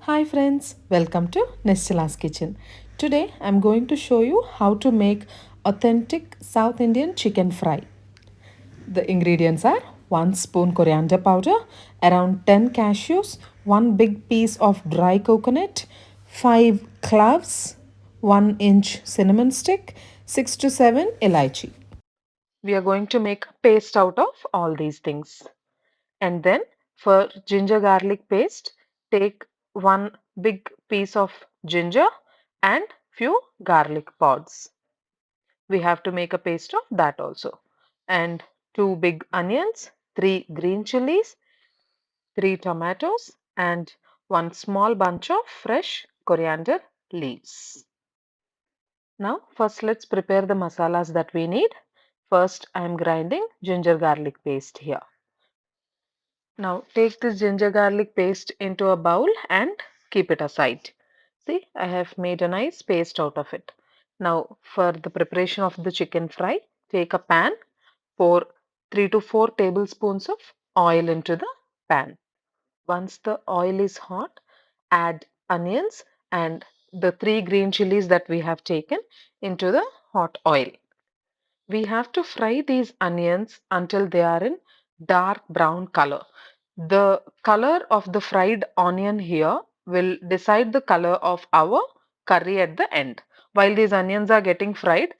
Hi friends, welcome to Nestila's Kitchen. Today I'm going to show you how to make authentic South Indian chicken fry. The ingredients are 1 spoon coriander powder, around 10 cashews, 1 big piece of dry coconut, 5 cloves, 1 inch cinnamon stick, 6 to 7 elaichi. We are going to make paste out of all these things. And then for ginger garlic paste, take one big piece of ginger and few garlic pods. We have to make a paste of that also. And 2 big onions, 3 green chilies, 3 tomatoes, and 1 small bunch of fresh coriander leaves. Now, first let's prepare the masalas that we need. First, I am grinding ginger garlic paste here. Now take this ginger garlic paste into a bowl and keep it aside. See, I have made a nice paste out of it. Now for the preparation of the chicken fry, take a pan, pour 3 to 4 tablespoons of oil into the pan. Once the oil is hot, add onions and the 3 green chilies that we have taken into the hot oil. We have to fry these onions until they are in dark brown color. The color of the fried onion here will decide the color of our curry at the end. While these onions are getting fried,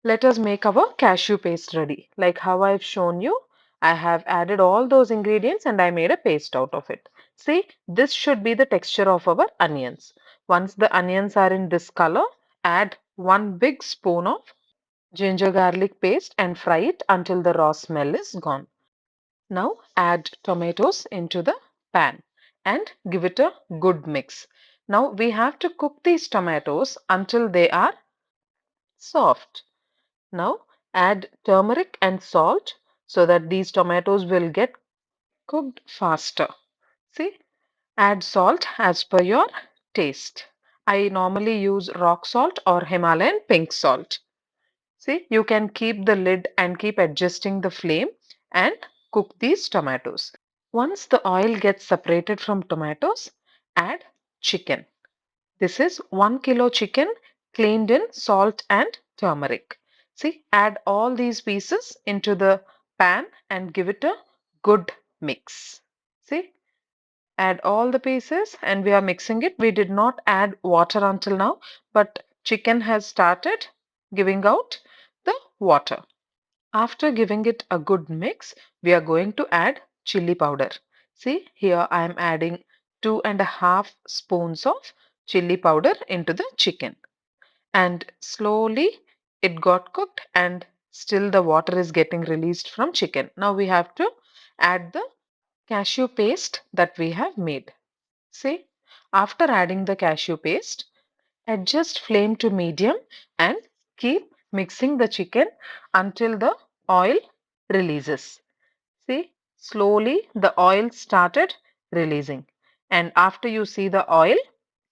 let us make our cashew paste ready. Like how I've shown you, I have added all those ingredients and I made a paste out of it. See, this should be the texture of our onions. Once the onions are in this color, add 1 big spoon of ginger garlic paste and fry it until the raw smell is gone. Now add tomatoes into the pan and give it a good mix. Now we have to cook these tomatoes until they are soft. Now add turmeric and salt so that these tomatoes will get cooked faster. See, add salt as per your taste. I normally use rock salt or Himalayan pink salt. See, you can keep the lid and keep adjusting the flame and cook these tomatoes. Once the oil gets separated from tomatoes, add chicken. This is 1 kilo chicken cleaned in salt and turmeric. See, add all these pieces into the pan and give it a good mix. See, add all the pieces and we are mixing it. We did not add water until now, but chicken has started giving out the water. After giving it a good mix, we are going to add chili powder. See, here I am adding 2.5 spoons of chili powder into the chicken. And slowly it got cooked and still the water is getting released from chicken. Now we have to add the cashew paste that we have made. See, after adding the cashew paste, adjust flame to medium and keep mixing the chicken until the oil releases. See, slowly the oil started releasing. And after you see the oil,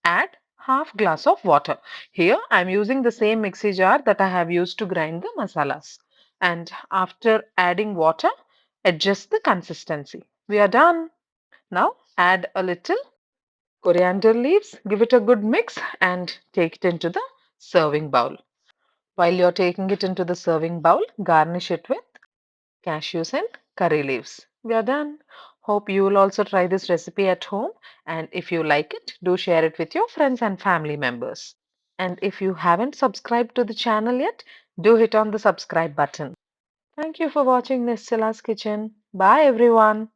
add half glass of water. Here I am using the same mixie jar that I have used to grind the masalas. And after adding water, adjust the consistency. We are done. Now add a little coriander leaves, give it a good mix and take it into the serving bowl. While you're taking it into the serving bowl, garnish it with cashews and curry leaves. We are done. Hope you will also try this recipe at home, and if you like it, do share it with your friends and family members. And if you haven't subscribed to the channel yet, do hit on the subscribe button. Thank you for watching Nestila's Kitchen. Bye everyone.